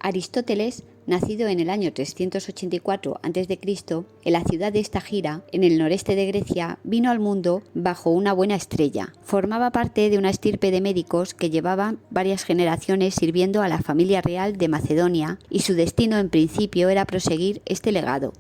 Aristóteles, nacido en el año 384 a.C., en la ciudad de Estagira, en el noreste de Grecia, vino al mundo bajo una buena estrella. Formaba parte de una estirpe de médicos que llevaban varias generaciones sirviendo a la familia real de Macedonia, y su destino en principio era proseguir este legado.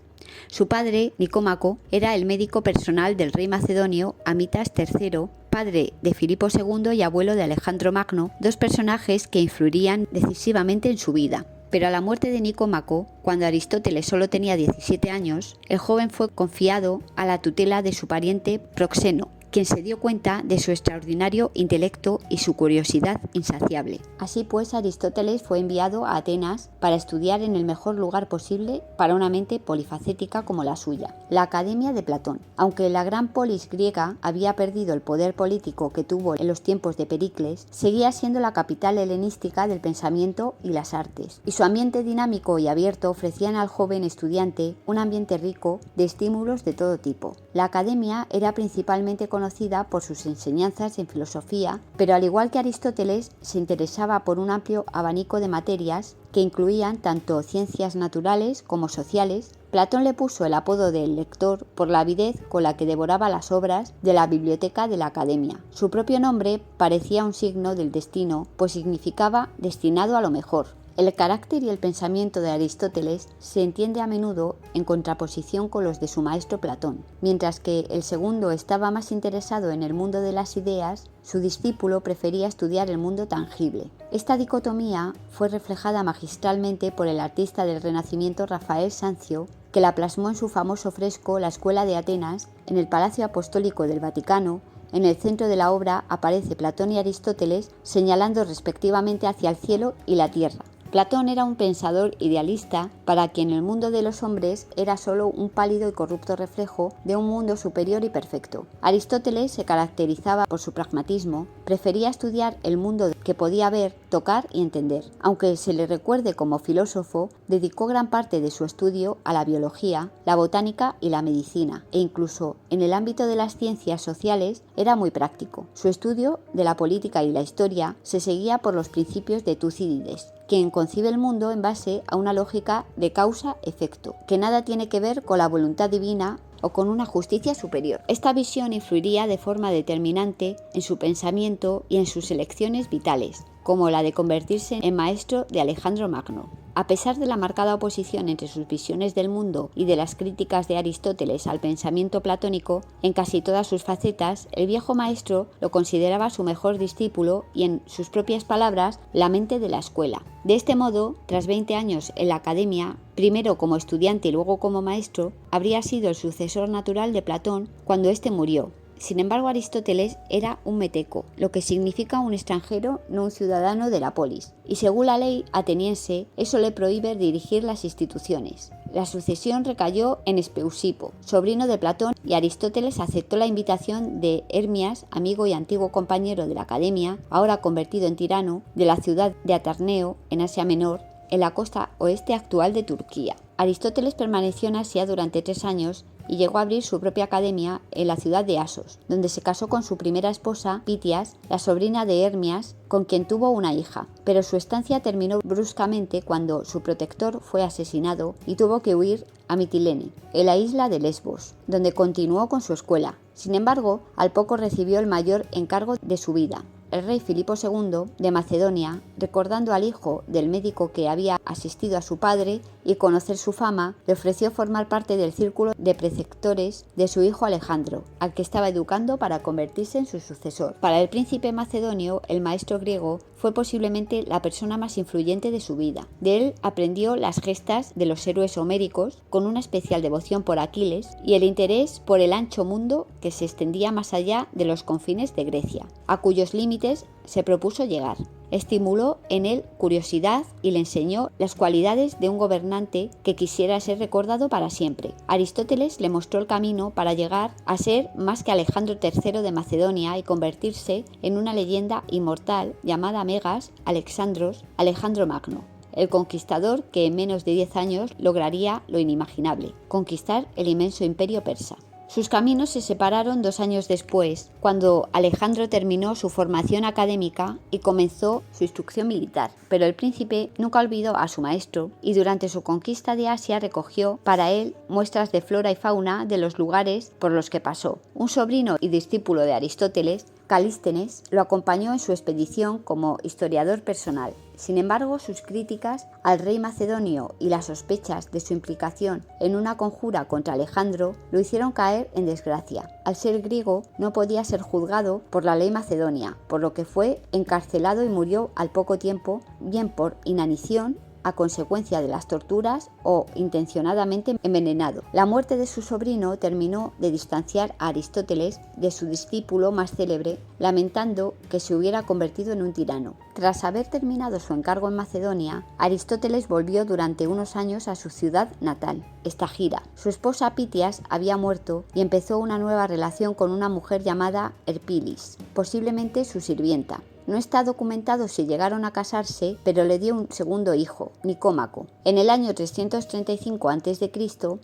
Su padre, Nicómaco, era el médico personal del rey macedonio Amitas III, padre de Filipo II y abuelo de Alejandro Magno, dos personajes que influirían decisivamente en su vida. Pero a la muerte de Nicómaco, cuando Aristóteles solo tenía 17 años, el joven fue confiado a la tutela de su pariente Proxeno, quien se dio cuenta de su extraordinario intelecto y su curiosidad insaciable. Así pues, Aristóteles fue enviado a Atenas para estudiar en el mejor lugar posible para una mente polifacética como la suya, la Academia de Platón. Aunque la gran polis griega había perdido el poder político que tuvo en los tiempos de Pericles, seguía siendo la capital helenística del pensamiento y las artes, y su ambiente dinámico y abierto ofrecían al joven estudiante un ambiente rico de estímulos de todo tipo. La academia era principalmente conocida por sus enseñanzas en filosofía, pero al igual que Aristóteles se interesaba por un amplio abanico de materias que incluían tanto ciencias naturales como sociales. Platón le puso el apodo de lector por la avidez con la que devoraba las obras de la biblioteca de la academia. Su propio nombre parecía un signo del destino, pues significaba destinado a lo mejor. El carácter y el pensamiento de Aristóteles se entiende a menudo en contraposición con los de su maestro Platón. Mientras que el segundo estaba más interesado en el mundo de las ideas, su discípulo prefería estudiar el mundo tangible. Esta dicotomía fue reflejada magistralmente por el artista del Renacimiento Rafael Sanzio, que la plasmó en su famoso fresco La Escuela de Atenas, en el Palacio Apostólico del Vaticano. En el centro de la obra aparece Platón y Aristóteles señalando respectivamente hacia el cielo y la tierra. Platón era un pensador idealista para quien el mundo de los hombres era solo un pálido y corrupto reflejo de un mundo superior y perfecto. Aristóteles se caracterizaba por su pragmatismo, prefería estudiar el mundo que podía ver, tocar y entender. Aunque se le recuerde como filósofo, dedicó gran parte de su estudio a la biología, la botánica y la medicina, e incluso en el ámbito de las ciencias sociales era muy práctico. Su estudio de la política y la historia se seguía por los principios de Tucídides, quien concibe el mundo en base a una lógica de causa-efecto, que nada tiene que ver con la voluntad divina o con una justicia superior. Esta visión influiría de forma determinante en su pensamiento y en sus elecciones vitales, como la de convertirse en maestro de Alejandro Magno. A pesar de la marcada oposición entre sus visiones del mundo y de las críticas de Aristóteles al pensamiento platónico, en casi todas sus facetas, el viejo maestro lo consideraba su mejor discípulo y, en sus propias palabras, la mente de la escuela. De este modo, tras 20 años en la academia, primero como estudiante y luego como maestro, habría sido el sucesor natural de Platón cuando éste murió. Sin embargo, Aristóteles era un meteco, lo que significa un extranjero, no un ciudadano de la polis, y según la ley ateniense, eso le prohíbe dirigir las instituciones. La sucesión recayó en Espeusipo, sobrino de Platón, y Aristóteles aceptó la invitación de Hermias, amigo y antiguo compañero de la academia, ahora convertido en tirano, de la ciudad de Atarneo, en Asia Menor, en la costa oeste actual de Turquía. Aristóteles permaneció en Asia durante 3 años y llegó a abrir su propia academia en la ciudad de Asos, donde se casó con su primera esposa, Pitias, la sobrina de Hermias, con quien tuvo una hija. Pero su estancia terminó bruscamente cuando su protector fue asesinado y tuvo que huir a Mitilene, en la isla de Lesbos, donde continuó con su escuela. Sin embargo, al poco recibió el mayor encargo de su vida. El rey Filipo II de Macedonia, recordando al hijo del médico que había asistido a su padre y conocer su fama, le ofreció formar parte del círculo de preceptores de su hijo Alejandro, al que estaba educando para convertirse en su sucesor. Para el príncipe macedonio, el maestro griego fue posiblemente la persona más influyente de su vida. De él aprendió las gestas de los héroes homéricos, con una especial devoción por Aquiles y el interés por el ancho mundo que se extendía más allá de los confines de Grecia, a cuyos límites se propuso llegar. Estimuló en él curiosidad y le enseñó las cualidades de un gobernante que quisiera ser recordado para siempre. Aristóteles le mostró el camino para llegar a ser más que Alejandro III de Macedonia y convertirse en una leyenda inmortal llamada Megas Alexandros Alejandro Magno, el conquistador que en menos de 10 años lograría lo inimaginable: conquistar el inmenso imperio persa. Sus caminos se separaron 2 años después, cuando Alejandro terminó su formación académica y comenzó su instrucción militar. Pero el príncipe nunca olvidó a su maestro y durante su conquista de Asia recogió para él muestras de flora y fauna de los lugares por los que pasó. Un sobrino y discípulo de Aristóteles, Calístenes, lo acompañó en su expedición como historiador personal. Sin embargo, sus críticas al rey macedonio y las sospechas de su implicación en una conjura contra Alejandro lo hicieron caer en desgracia. Al ser griego, no podía ser juzgado por la ley macedonia, por lo que fue encarcelado y murió al poco tiempo, bien por inanición a consecuencia de las torturas o intencionadamente envenenado. La muerte de su sobrino terminó de distanciar a Aristóteles de su discípulo más célebre, lamentando que se hubiera convertido en un tirano. Tras haber terminado su encargo en Macedonia, Aristóteles volvió durante unos años a su ciudad natal, Estagira. Su esposa Pitias había muerto y empezó una nueva relación con una mujer llamada Herpilis, posiblemente su sirvienta. No está documentado si llegaron a casarse, pero le dio un segundo hijo, Nicómaco. En el año 335 a.C.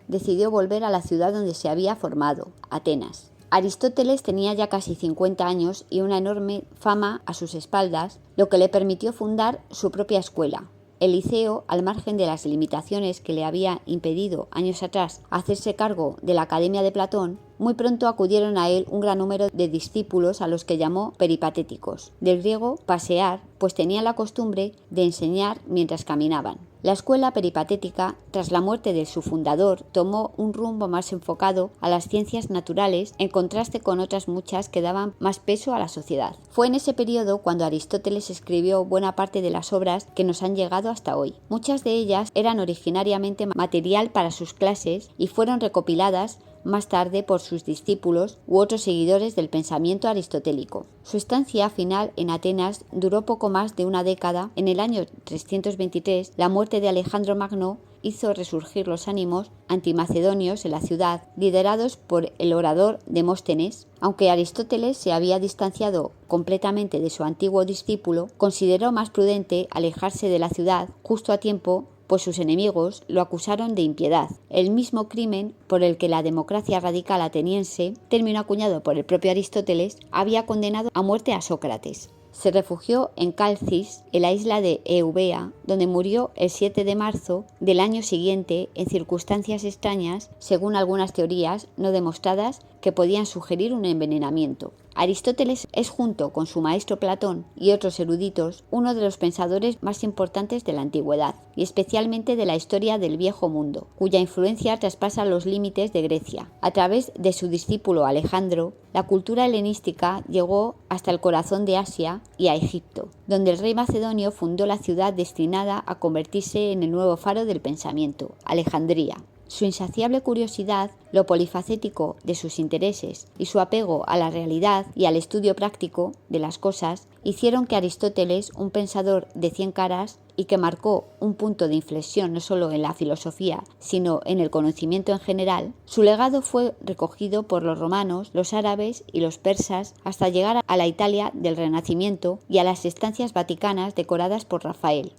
decidió volver a la ciudad donde se había formado, Atenas. Aristóteles tenía ya casi 50 años y una enorme fama a sus espaldas, lo que le permitió fundar su propia escuela. El Liceo, al margen de las limitaciones que le había impedido años atrás hacerse cargo de la Academia de Platón, muy pronto acudieron a él un gran número de discípulos a los que llamó peripatéticos, del griego pasear, pues tenían la costumbre de enseñar mientras caminaban. La escuela peripatética, tras la muerte de su fundador, tomó un rumbo más enfocado a las ciencias naturales, en contraste con otras muchas que daban más peso a la sociedad. Fue en ese periodo cuando Aristóteles escribió buena parte de las obras que nos han llegado hasta hoy. Muchas de ellas eran originariamente material para sus clases y fueron recopiladas más tarde por sus discípulos u otros seguidores del pensamiento aristotélico. Su estancia final en Atenas duró poco más de una década. En el año 323, la muerte de Alejandro Magno hizo resurgir los ánimos antimacedonios en la ciudad, liderados por el orador Demóstenes. Aunque Aristóteles se había distanciado completamente de su antiguo discípulo, consideró más prudente alejarse de la ciudad justo a tiempo, pues sus enemigos lo acusaron de impiedad, el mismo crimen por el que la democracia radical ateniense, término acuñado por el propio Aristóteles, había condenado a muerte a Sócrates. Se refugió en Calcis, en la isla de Eubea, donde murió el 7 de marzo del año siguiente en circunstancias extrañas, según algunas teorías no demostradas, que podían sugerir un envenenamiento. Aristóteles es, junto con su maestro Platón y otros eruditos, uno de los pensadores más importantes de la antigüedad, y especialmente de la historia del Viejo Mundo, cuya influencia traspasa los límites de Grecia. A través de su discípulo Alejandro, la cultura helenística llegó hasta el corazón de Asia y a Egipto, donde el rey macedonio fundó la ciudad destinada a convertirse en el nuevo faro del pensamiento, Alejandría. Su insaciable curiosidad, lo polifacético de sus intereses y su apego a la realidad y al estudio práctico de las cosas hicieron que Aristóteles, un pensador de 100 caras y que marcó un punto de inflexión no solo en la filosofía, sino en el conocimiento en general, su legado fue recogido por los romanos, los árabes y los persas hasta llegar a la Italia del Renacimiento y a las estancias vaticanas decoradas por Rafael.